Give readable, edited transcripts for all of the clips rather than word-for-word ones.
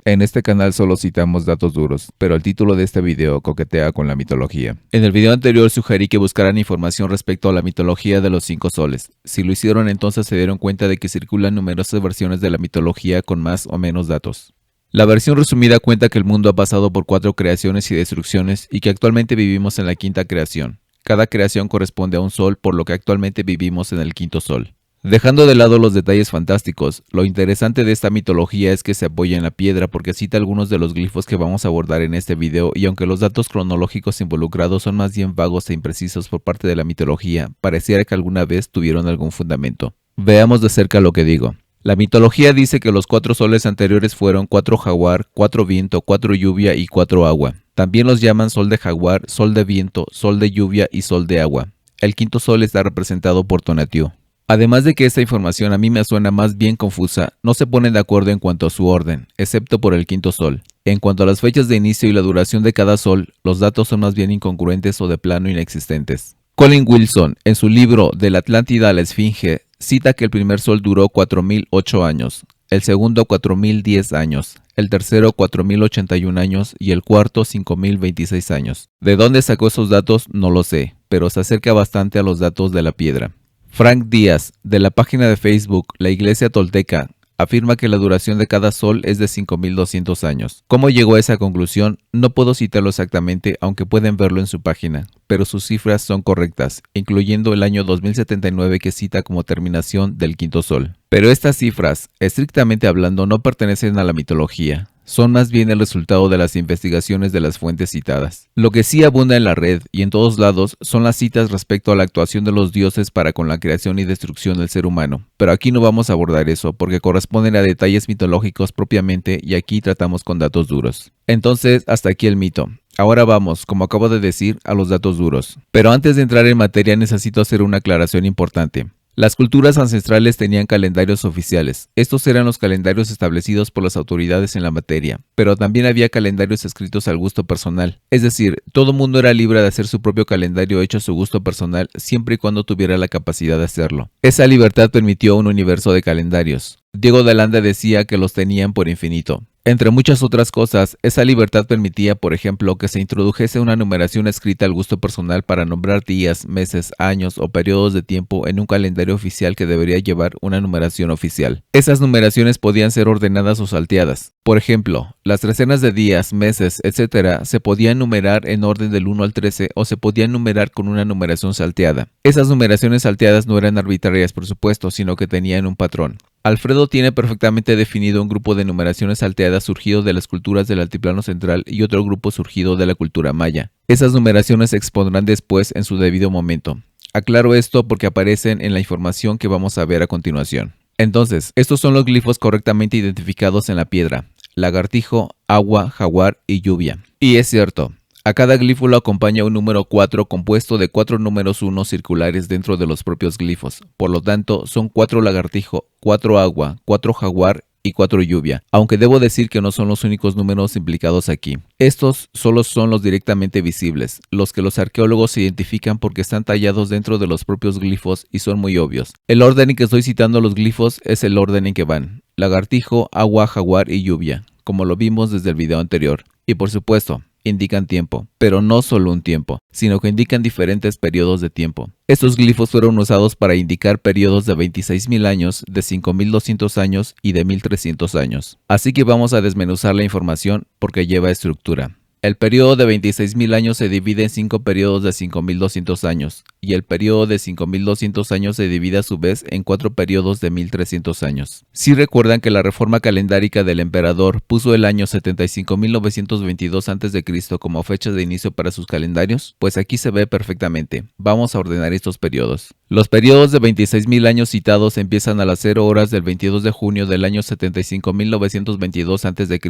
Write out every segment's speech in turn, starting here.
En este canal solo citamos datos duros, pero el título de este video coquetea con la mitología. En el video anterior sugerí que buscaran información respecto a la mitología de los 5 soles. Si lo hicieron, entonces se dieron cuenta de que circulan numerosas versiones de la mitología con más o menos datos. La versión resumida cuenta que el mundo ha pasado por 4 creaciones y destrucciones y que actualmente vivimos en la 5ª creación. Cada creación corresponde a un sol, por lo que actualmente vivimos en el 5º sol. Dejando de lado los detalles fantásticos, lo interesante de esta mitología es que se apoya en la piedra porque cita algunos de los glifos que vamos a abordar en este video, y aunque los datos cronológicos involucrados son más bien vagos e imprecisos por parte de la mitología, pareciera que alguna vez tuvieron algún fundamento. Veamos de cerca lo que digo. La mitología dice que los 4 soles anteriores fueron 4 jaguar, 4 viento, 4 lluvia y 4 agua. También los llaman sol de jaguar, sol de viento, sol de lluvia y sol de agua. El 5º sol está representado por Tonatiuh. Además de que esta información a mí me suena más bien confusa, no se ponen de acuerdo en cuanto a su orden, excepto por el 5º sol. En cuanto a las fechas de inicio y la duración de cada sol, los datos son más bien incongruentes o de plano inexistentes. Colin Wilson, en su libro De la Atlántida a la Esfinge, cita que el primer sol duró 4008 años, el segundo 4010 años, el tercero 4081 años y el cuarto 5026 años. ¿De dónde sacó esos datos? No lo sé, pero se acerca bastante a los datos de la piedra. Frank Díaz, de la página de Facebook La Iglesia Tolteca, afirma que la duración de cada sol es de 5200 años. ¿Cómo llegó a esa conclusión? No puedo citarlo exactamente, aunque pueden verlo en su página, pero sus cifras son correctas, incluyendo el año 2079 que cita como terminación del 5º sol. Pero estas cifras, estrictamente hablando, no pertenecen a la mitología. Son más bien el resultado de las investigaciones de las fuentes citadas. Lo que sí abunda en la red y en todos lados son las citas respecto a la actuación de los dioses para con la creación y destrucción del ser humano. Pero aquí no vamos a abordar eso porque corresponden a detalles mitológicos propiamente y aquí tratamos con datos duros. Entonces, hasta aquí el mito. Ahora vamos, como acabo de decir, a los datos duros. Pero antes de entrar en materia necesito hacer una aclaración importante. Las culturas ancestrales tenían calendarios oficiales. Estos eran los calendarios establecidos por las autoridades en la materia, pero también había calendarios escritos al gusto personal. Es decir, todo mundo era libre de hacer su propio calendario hecho a su gusto personal siempre y cuando tuviera la capacidad de hacerlo. Esa libertad permitió un universo de calendarios. Diego de Landa decía que los tenían por infinito. Entre muchas otras cosas, esa libertad permitía, por ejemplo, que se introdujese una numeración escrita al gusto personal para nombrar días, meses, años o periodos de tiempo en un calendario oficial que debería llevar una numeración oficial. Esas numeraciones podían ser ordenadas o salteadas. Por ejemplo, las trecenas de días, meses, etc. se podían numerar en orden del 1 al 13 o se podían numerar con una numeración salteada. Esas numeraciones salteadas no eran arbitrarias, por supuesto, sino que tenían un patrón. Alfredo tiene perfectamente definido un grupo de numeraciones salteadas surgido de las culturas del Altiplano Central y otro grupo surgido de la cultura maya. Esas numeraciones se expondrán después en su debido momento. Aclaro esto porque aparecen en la información que vamos a ver a continuación. Entonces, estos son los glifos correctamente identificados en la piedra: lagartijo, agua, jaguar y lluvia. Y es cierto. A cada glifo lo acompaña un número 4 compuesto de 4 números 1 circulares dentro de los propios glifos. Por lo tanto, son 4 lagartijo, 4 agua, 4 jaguar y 4 lluvia, aunque debo decir que no son los únicos números implicados aquí. Estos solo son los directamente visibles, los que los arqueólogos identifican porque están tallados dentro de los propios glifos y son muy obvios. El orden en que estoy citando los glifos es el orden en que van: lagartijo, agua, jaguar y lluvia, como lo vimos desde el video anterior. Y por supuesto, indican tiempo, pero no solo un tiempo, sino que indican diferentes periodos de tiempo. Estos glifos fueron usados para indicar periodos de 26.000 años, de 5.200 años y de 1.300 años. Así que vamos a desmenuzar la información porque lleva estructura. El periodo de 26.000 años se divide en 5 periodos de 5.200 años, y el periodo de 5.200 años se divide a su vez en 4 periodos de 1.300 años. ¿Sí recuerdan que la reforma calendárica del emperador puso el año 75.922 a.C. como fecha de inicio para sus calendarios? Pues aquí se ve perfectamente. Vamos a ordenar estos periodos. Los periodos de 26.000 años citados empiezan a las 0 horas del 22 de junio del año 75.922 a.C.,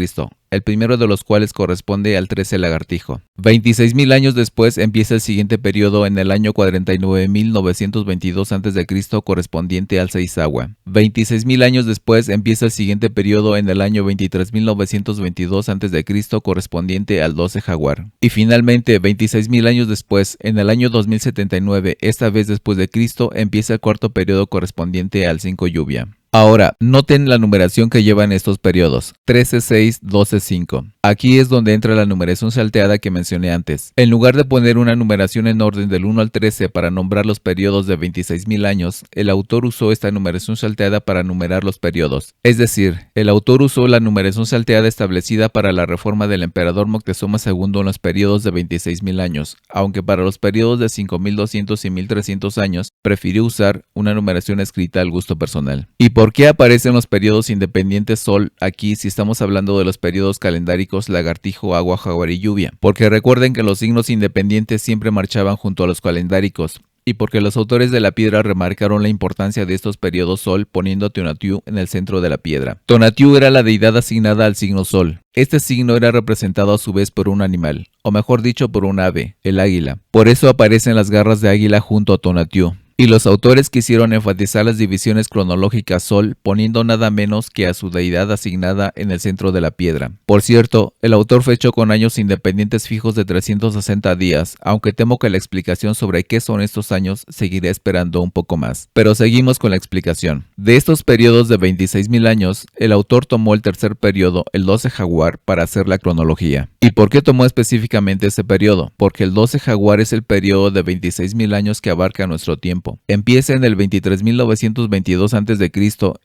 el primero de los cuales corresponde al 13 lagartijo. 26.000 años después empieza el siguiente periodo en el año 49.922 a.C. correspondiente al 6 agua. 26.000 años después empieza el siguiente periodo en el año 23.922 a.C. correspondiente al 12 jaguar. Y finalmente, 26.000 años después, en el año 2079, esta vez después de Cristo, empieza el cuarto periodo correspondiente al 5 lluvia. Ahora, noten la numeración que llevan estos periodos, 13, 6, 12, 5. Aquí es donde entra la numeración salteada que mencioné antes. En lugar de poner una numeración en orden del 1 al 13 para nombrar los periodos de 26.000 años, el autor usó esta numeración salteada para numerar los periodos. Es decir, el autor usó la numeración salteada establecida para la reforma del emperador Moctezuma II en los periodos de 26.000 años, aunque para los periodos de 5.200 y 1.300 años prefirió usar una numeración escrita al gusto personal. ¿Y por qué aparecen los periodos independientes Sol aquí si estamos hablando de los periodos calendáricos Lagartijo, Agua, Jaguar y Lluvia? Porque recuerden que los signos independientes siempre marchaban junto a los calendáricos, y porque los autores de la piedra remarcaron la importancia de estos periodos Sol poniendo a Tonatiuh en el centro de la piedra. Tonatiuh era la deidad asignada al signo Sol. Este signo era representado a su vez por un animal, o mejor dicho por un ave, el águila. Por eso aparecen las garras de águila junto a Tonatiuh. Y los autores quisieron enfatizar las divisiones cronológicas Sol poniendo nada menos que a su deidad asignada en el centro de la piedra. Por cierto, el autor fechó con años independientes fijos de 360 días, aunque temo que la explicación sobre qué son estos años seguiré esperando un poco más. Pero seguimos con la explicación. De estos periodos de 26.000 años, el autor tomó el tercer periodo, el 12 Jaguar, para hacer la cronología. ¿Y por qué tomó específicamente ese periodo? Porque el 12 Jaguar es el periodo de 26.000 años que abarca nuestro tiempo. Empieza en el 23.922 a.C.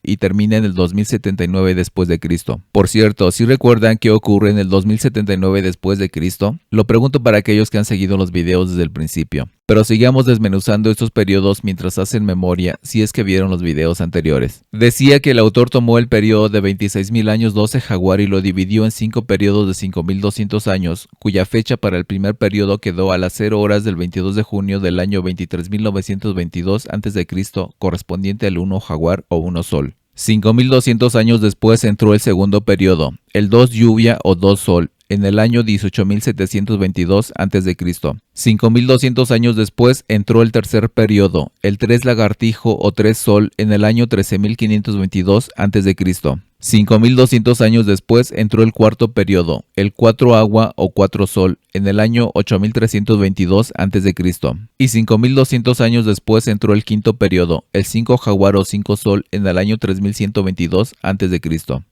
y termina en el 2079 después de Cristo. Por cierto, ¿sí recuerdan qué ocurre en el 2079 después de Cristo? Lo pregunto para aquellos que han seguido los videos desde el principio. Pero sigamos desmenuzando estos periodos mientras hacen memoria si es que vieron los videos anteriores. Decía que el autor tomó el periodo de 26.000 años 12 Jaguar y lo dividió en 5 periodos de 5.200 años, cuya fecha para el primer periodo quedó a las 0 horas del 22 de junio del año 23.922 a.C., correspondiente al 1 Jaguar o 1 Sol. 5.200 años después entró el segundo periodo, el 2 Lluvia o 2 Sol, en el año 18.722 a.C. 5.200 años después entró el tercer periodo, el 3 Lagartijo o 3 Sol, en el año 13.522 a.C. 5.200 años después entró el cuarto periodo, el 4 Agua o 4 Sol, en el año 8.322 a.C. Y 5.200 años después entró el quinto periodo, el 5 Jaguar o 5 Sol, en el año 3.122 a.C.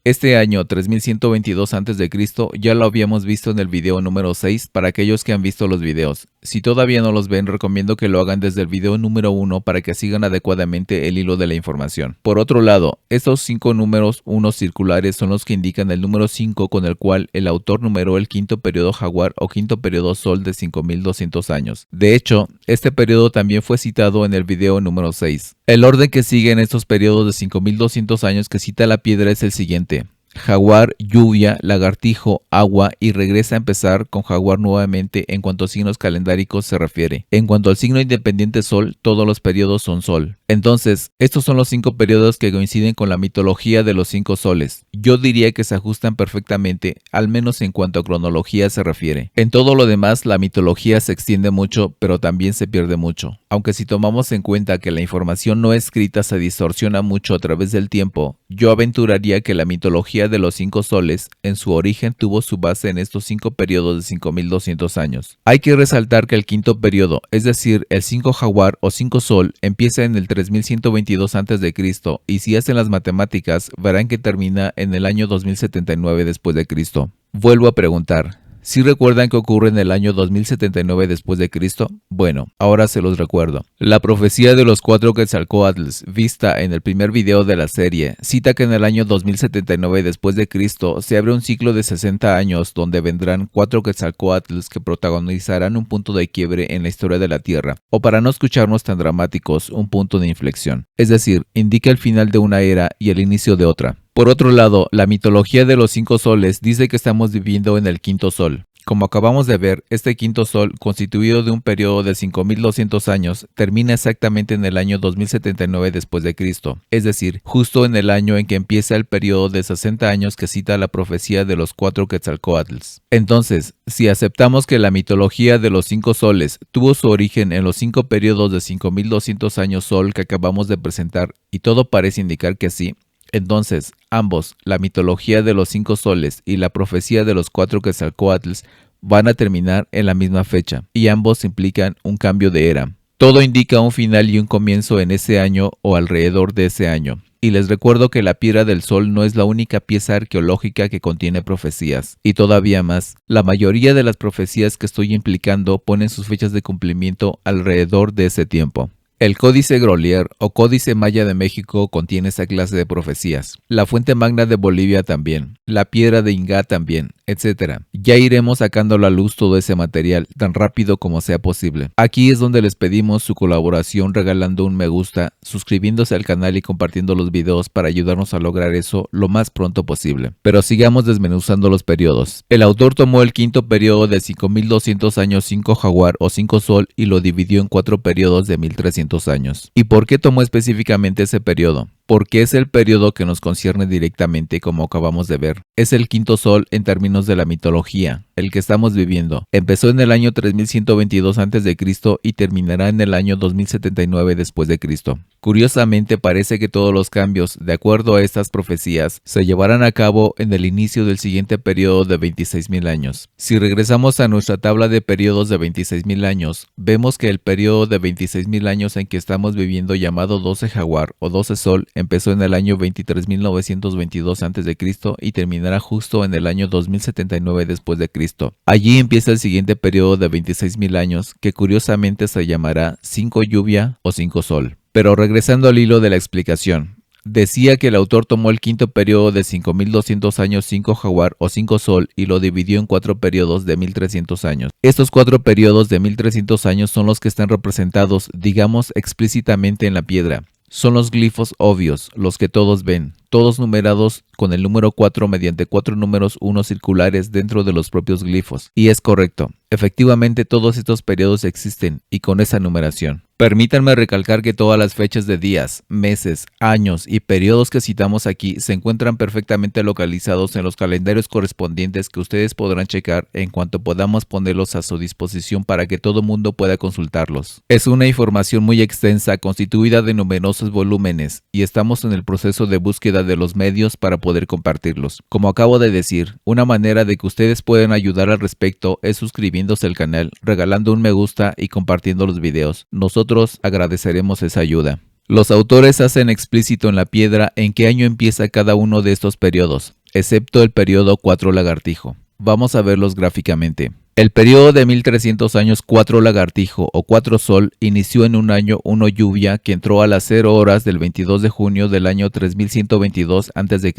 Este año 3.122 a.C. ya lo habíamos visto en el video número 6 para aquellos que han visto los videos. Si todavía no los ven, recomiendo que lo hagan desde el video número 1 para que sigan adecuadamente el hilo de la información. Por otro lado, estos 5 números unos circulares son los que indican el número 5 con el cual el autor numeró el quinto periodo Jaguar o quinto periodo Sol de 5.200 años. De hecho, este periodo también fue citado en el video número 6. El orden que sigue en estos periodos de 5.200 años que cita la piedra es el siguiente: Jaguar, Lluvia, Lagartijo, Agua, y regresa a empezar con Jaguar nuevamente en cuanto a signos calendáricos se refiere. En cuanto al signo independiente Sol, todos los periodos son Sol. Entonces, estos son los 5 periodos que coinciden con la mitología de los 5 soles. Yo diría que se ajustan perfectamente, al menos en cuanto a cronología se refiere. En todo lo demás, la mitología se extiende mucho, pero también se pierde mucho. Aunque si tomamos en cuenta que la información no escrita se distorsiona mucho a través del tiempo, yo aventuraría que la mitología de los 5 soles en su origen tuvo su base en estos 5 periodos de 5.200 años. Hay que resaltar que el quinto periodo, es decir, el 5 Jaguar o 5 Sol, empieza en el 3.122 a.C. y si hacen las matemáticas verán que termina en el año 2079 después de Cristo. Vuelvo a preguntar, ¿sí recuerdan qué ocurre en el año 2079 después de Cristo? Bueno, ahora se los recuerdo. La profecía de los 4 Quetzalcóatls, vista en el primer video de la serie, cita que en el año 2079 después de Cristo se abre un ciclo de 60 años donde vendrán 4 Quetzalcóatls que protagonizarán un punto de quiebre en la historia de la Tierra, o para no escucharnos tan dramáticos, un punto de inflexión. Es decir, indica el final de una era y el inicio de otra. Por otro lado, la mitología de los 5 soles dice que estamos viviendo en el quinto sol. Como acabamos de ver, este quinto sol, constituido de un periodo de 5.200 años, termina exactamente en el año 2079 después de Cristo, es decir, justo en el año en que empieza el periodo de 60 años que cita la profecía de los 4 Quetzalcóatls. Entonces, si aceptamos que la mitología de los 5 soles tuvo su origen en los 5 periodos de 5.200 años sol que acabamos de presentar, y todo parece indicar que sí, entonces, ambos, la mitología de los 5 soles y la profecía de los 4 Quetzalcóatls, van a terminar en la misma fecha, y ambos implican un cambio de era. Todo indica un final y un comienzo en ese año o alrededor de ese año. Y les recuerdo que la Piedra del Sol no es la única pieza arqueológica que contiene profecías. Y todavía más, la mayoría de las profecías que estoy implicando ponen sus fechas de cumplimiento alrededor de ese tiempo. El Códice Grolier o Códice Maya de México contiene esa clase de profecías. La Fuente Magna de Bolivia también. La Piedra de Ingá también, etc. Ya iremos sacando a la luz todo ese material tan rápido como sea posible. Aquí es donde les pedimos su colaboración regalando un me gusta, suscribiéndose al canal y compartiendo los videos para ayudarnos a lograr eso lo más pronto posible. Pero sigamos desmenuzando los periodos. El autor tomó el quinto periodo de 5200 años 5 jaguar o 5 sol y lo dividió en 4 periodos de 1300 años. ¿Y por qué tomó específicamente ese periodo? Porque es el periodo que nos concierne directamente, como acabamos de ver. Es el quinto sol en términos de la mitología, el que estamos viviendo. Empezó en el año 3122 a.C. y terminará en el año 2079 después de Cristo. Curiosamente, parece que todos los cambios, de acuerdo a estas profecías, se llevarán a cabo en el inicio del siguiente periodo de 26.000 años. Si regresamos a nuestra tabla de periodos de 26.000 años, vemos que el periodo de 26.000 años en que estamos viviendo, llamado 12 jaguar o 12 sol, empezó en el año 23.922 a.C. y terminará justo en el año 2079 después de Cristo. Allí empieza el siguiente periodo de 26.000 años, que curiosamente se llamará 5 lluvia o 5 sol. Pero regresando al hilo de la explicación, decía que el autor tomó el quinto periodo de 5200 años 5 jaguar o 5 sol y lo dividió en 4 periodos de 1300 años. Estos 4 periodos de 1300 años son los que están representados, digamos, explícitamente en la piedra. Son los glifos obvios, los que todos ven, todos numerados con el número 4 mediante 4 números 1 circulares dentro de los propios glifos. Y es correcto, efectivamente todos estos periodos existen y con esa numeración. Permítanme recalcar que todas las fechas de días, meses, años y periodos que citamos aquí se encuentran perfectamente localizados en los calendarios correspondientes que ustedes podrán checar en cuanto podamos ponerlos a su disposición para que todo mundo pueda consultarlos. Es una información muy extensa constituida de numerosos volúmenes y estamos en el proceso de búsqueda de los medios para poder compartirlos. Como acabo de decir, una manera de que ustedes puedan ayudar al respecto es suscribiéndose al canal, regalando un me gusta y compartiendo los videos. Nosotros agradeceremos esa ayuda. Los autores hacen explícito en la piedra en qué año empieza cada uno de estos periodos, excepto el periodo 4 lagartijo. Vamos a verlos gráficamente. El periodo de 1300 años 4 lagartijo o 4 sol inició en un año 1 lluvia que entró a las 0 horas del 22 de junio del año 3122 a.C.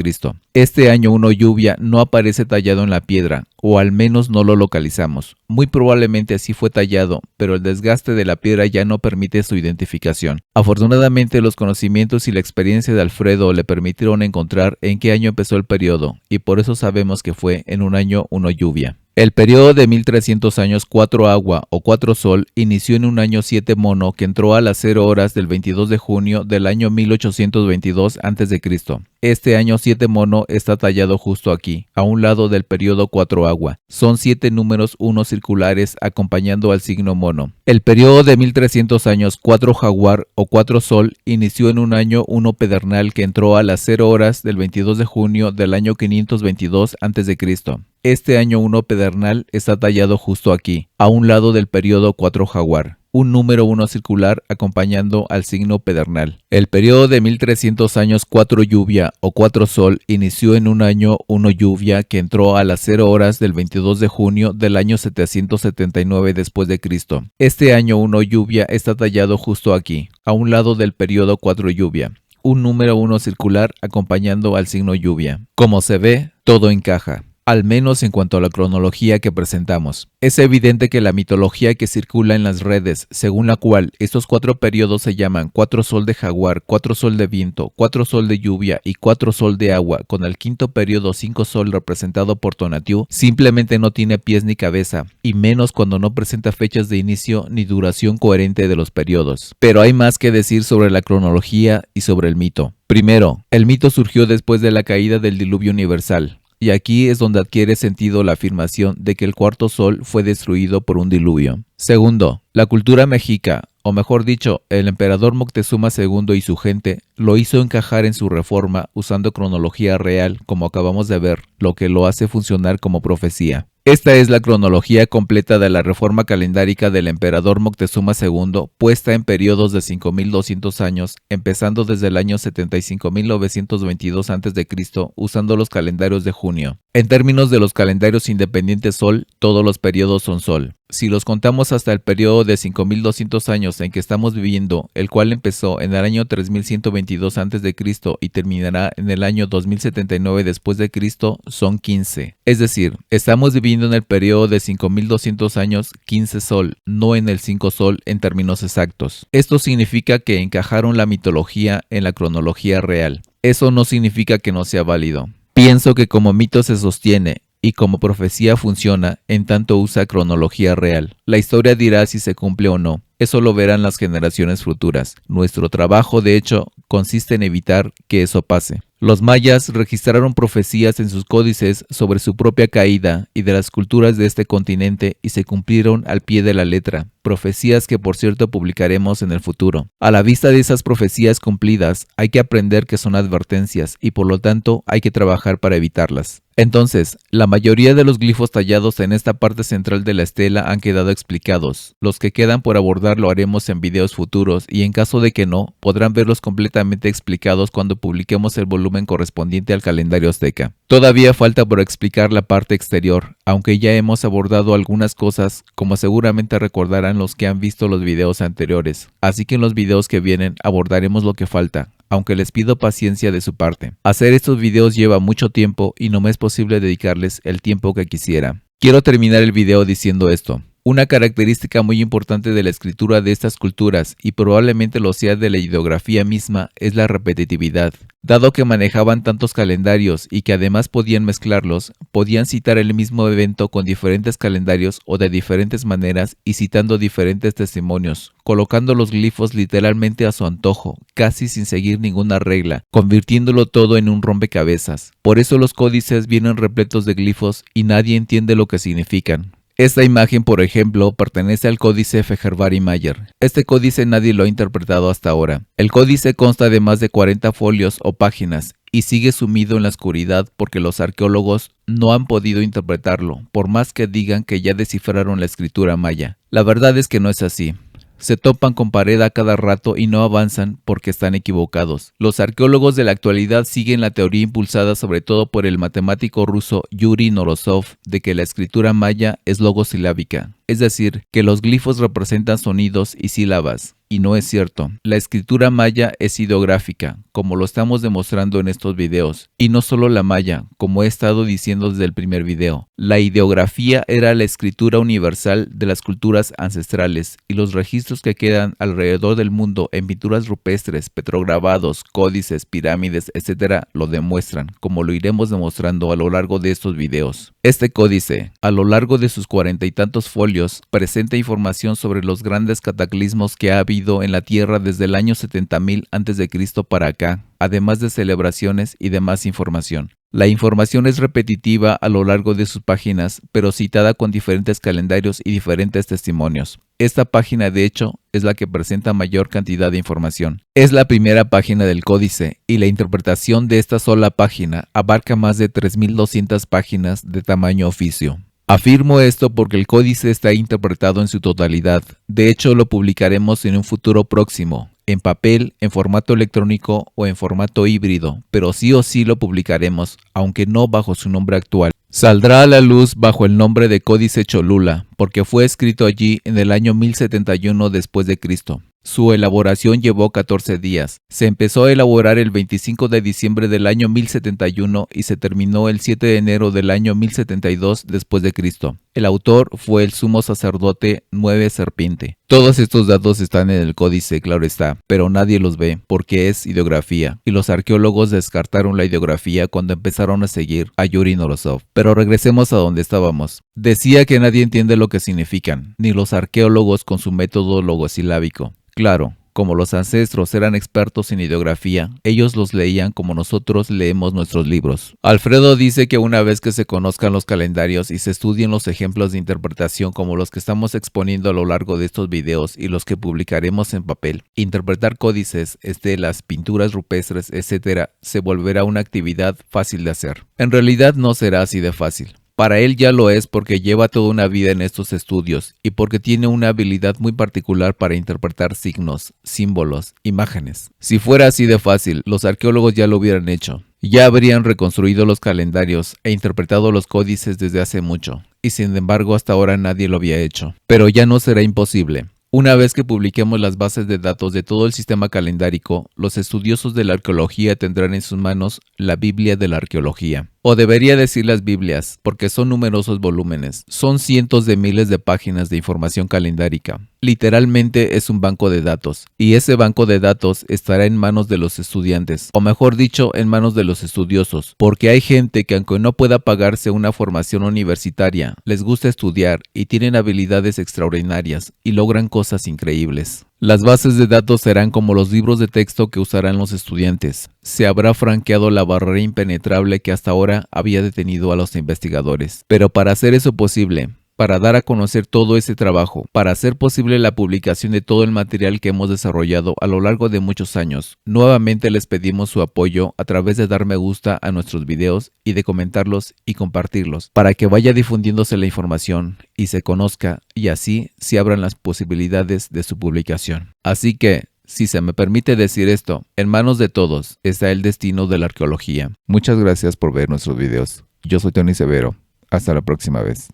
Este año 1 lluvia no aparece tallado en la piedra, o al menos no lo localizamos. Muy probablemente así fue tallado, pero el desgaste de la piedra ya no permite su identificación. Afortunadamente los conocimientos y la experiencia de Alfredo le permitieron encontrar en qué año empezó el periodo, y por eso sabemos que fue en un año 1 lluvia. El periodo de 1300 años 4 agua o 4 sol inició en un año 7 mono que entró a las 0 horas del 22 de junio del año 1822 a.C. Este año 7 mono está tallado justo aquí, a un lado del periodo 4 agua. Son 7 números 1 circulares acompañando al signo mono. El periodo de 1300 años 4 jaguar o 4 sol inició en un año 1 pedernal que entró a las 0 horas del 22 de junio del año 522 a.C. Este año 1 pedernal está tallado justo aquí, a un lado del periodo 4 jaguar. Un número 1 circular acompañando al signo pedernal. El periodo de 1300 años 4 lluvia o 4 sol inició en un año 1 lluvia que entró a las 0 horas del 22 de junio del año 779 después de Cristo. Este año 1 lluvia está tallado justo aquí, a un lado del periodo 4 lluvia. Un número 1 circular acompañando al signo lluvia. Como se ve, todo encaja. Al menos en cuanto a la cronología que presentamos. Es evidente que la mitología que circula en las redes, según la cual estos 4 periodos se llaman 4 sol de jaguar, 4 sol de viento, 4 sol de lluvia y 4 sol de agua, con el quinto periodo 5 sol representado por Tonatiuh, simplemente no tiene pies ni cabeza, y menos cuando no presenta fechas de inicio ni duración coherente de los periodos. Pero hay más que decir sobre la cronología y sobre el mito. Primero, el mito surgió después de la caída del diluvio universal. Y aquí es donde adquiere sentido la afirmación de que el cuarto sol fue destruido por un diluvio. Segundo, la cultura mexica, o mejor dicho, el emperador Moctezuma II y su gente, lo hizo encajar en su reforma usando cronología real, como acabamos de ver, lo que lo hace funcionar como profecía. Esta es la cronología completa de la reforma calendárica del emperador Moctezuma II, puesta en periodos de 5200 años, empezando desde el año 75.922 a.C., usando los calendarios de junio. En términos de los calendarios independientes Sol, todos los periodos son Sol. Si los contamos hasta el periodo de 5200 años en que estamos viviendo, el cual empezó en el año 3122 a.C. y terminará en el año 2079 después de Cristo, son 15. Es decir, estamos viviendo en el periodo de 5200 años 15 Sol, no en el 5 Sol en términos exactos. Esto significa que encajaron la mitología en la cronología real. Eso no significa que no sea válido. Pienso que como mito se sostiene y como profecía funciona, en tanto usa cronología real. La historia dirá si se cumple o no. Eso lo verán las generaciones futuras. Nuestro trabajo, de hecho, consiste en evitar que eso pase. Los mayas registraron profecías en sus códices sobre su propia caída y de las culturas de este continente y se cumplieron al pie de la letra. Profecías que por cierto publicaremos en el futuro. A la vista de esas profecías cumplidas, hay que aprender que son advertencias y por lo tanto hay que trabajar para evitarlas. Entonces, la mayoría de los glifos tallados en esta parte central de la estela han quedado explicados. Los que quedan por abordar lo haremos en videos futuros y en caso de que no, podrán verlos completamente explicados cuando publiquemos el volumen correspondiente al calendario azteca. Todavía falta por explicar la parte exterior, aunque ya hemos abordado algunas cosas, como seguramente recordarán los que han visto los videos anteriores. Así que en los videos que vienen abordaremos lo que falta, aunque les pido paciencia de su parte. Hacer estos videos lleva mucho tiempo y no me es posible dedicarles el tiempo que quisiera. Quiero terminar el video diciendo esto. Una característica muy importante de la escritura de estas culturas, y probablemente lo sea de la ideografía misma, es la repetitividad. Dado que manejaban tantos calendarios y que además podían mezclarlos, podían citar el mismo evento con diferentes calendarios o de diferentes maneras y citando diferentes testimonios, colocando los glifos literalmente a su antojo, casi sin seguir ninguna regla, convirtiéndolo todo en un rompecabezas. Por eso los códices vienen repletos de glifos y nadie entiende lo que significan. Esta imagen, por ejemplo, pertenece al códice Fehervari-Mayer. Este códice nadie lo ha interpretado hasta ahora. El códice consta de más de 40 folios o páginas y sigue sumido en la oscuridad porque los arqueólogos no han podido interpretarlo, por más que digan que ya descifraron la escritura maya. La verdad es que no es así. Se topan con pared a cada rato y no avanzan porque están equivocados. Los arqueólogos de la actualidad siguen la teoría impulsada sobre todo por el matemático ruso Yuri Norosov de que la escritura maya es logosilábica, es decir, que los glifos representan sonidos y sílabas. Y no es cierto. La escritura maya es ideográfica, como lo estamos demostrando en estos videos. Y no solo la maya, como he estado diciendo desde el primer video. La ideografía era la escritura universal de las culturas ancestrales y los registros que quedan alrededor del mundo en pinturas rupestres, petrograbados, códices, pirámides, etc. lo demuestran, como lo iremos demostrando a lo largo de estos videos. Este códice, a lo largo de sus 40 y tantos folios, presenta información sobre los grandes cataclismos que ha habido en la Tierra desde el año 70.000 a.C. para acá, además de celebraciones y demás información. La información es repetitiva a lo largo de sus páginas, pero citada con diferentes calendarios y diferentes testimonios. Esta página, de hecho, es la que presenta mayor cantidad de información. Es la primera página del códice, y la interpretación de esta sola página abarca más de 3.200 páginas de tamaño oficio. Afirmo esto porque el códice está interpretado en su totalidad. De hecho, lo publicaremos en un futuro próximo, en papel, en formato electrónico o en formato híbrido, pero sí o sí lo publicaremos, aunque no bajo su nombre actual. Saldrá a la luz bajo el nombre de Códice Cholula, porque fue escrito allí en el año 1071 después de Cristo. Su elaboración llevó 14 días. Se empezó a elaborar el 25 de diciembre del año 1071 y se terminó el 7 de enero del año 1072 después de Cristo. El autor fue el sumo sacerdote Nueve Serpiente. Todos estos datos están en el códice, claro está, pero nadie los ve porque es ideografía, y los arqueólogos descartaron la ideografía cuando empezaron a seguir a Yuri Norosov. Pero regresemos a donde estábamos. Decía que nadie entiende lo que significan, ni los arqueólogos con su método logosilábico. Claro, como los ancestros eran expertos en ideografía, ellos los leían como nosotros leemos nuestros libros. Alfredo dice que una vez que se conozcan los calendarios y se estudien los ejemplos de interpretación como los que estamos exponiendo a lo largo de estos videos y los que publicaremos en papel, interpretar códices, estelas, pinturas rupestres, etc. se volverá una actividad fácil de hacer. En realidad no será así de fácil. Para él ya lo es porque lleva toda una vida en estos estudios y porque tiene una habilidad muy particular para interpretar signos, símbolos, imágenes. Si fuera así de fácil, los arqueólogos ya lo hubieran hecho. Ya habrían reconstruido los calendarios e interpretado los códices desde hace mucho, y sin embargo hasta ahora nadie lo había hecho. Pero ya no será imposible. Una vez que publiquemos las bases de datos de todo el sistema calendárico, los estudiosos de la arqueología tendrán en sus manos la Biblia de la arqueología. O debería decir las Biblias, porque son numerosos volúmenes. Son cientos de miles de páginas de información calendárica. Literalmente es un banco de datos. Y ese banco de datos estará en manos de los estudiantes, o mejor dicho, en manos de los estudiosos. Porque hay gente que aunque no pueda pagarse una formación universitaria, les gusta estudiar y tienen habilidades extraordinarias y logran cosas increíbles. Las bases de datos serán como los libros de texto que usarán los estudiantes. Se habrá franqueado la barrera impenetrable que hasta ahora había detenido a los investigadores. Pero para hacer eso posible, para dar a conocer todo ese trabajo, para hacer posible la publicación de todo el material que hemos desarrollado a lo largo de muchos años, nuevamente les pedimos su apoyo a través de dar me gusta a nuestros videos y de comentarlos y compartirlos, para que vaya difundiéndose la información y se conozca y así se abran las posibilidades de su publicación. Así que, si se me permite decir esto, en manos de todos está el destino de la arqueología. Muchas gracias por ver nuestros videos. Yo soy Tony Severo. Hasta la próxima vez.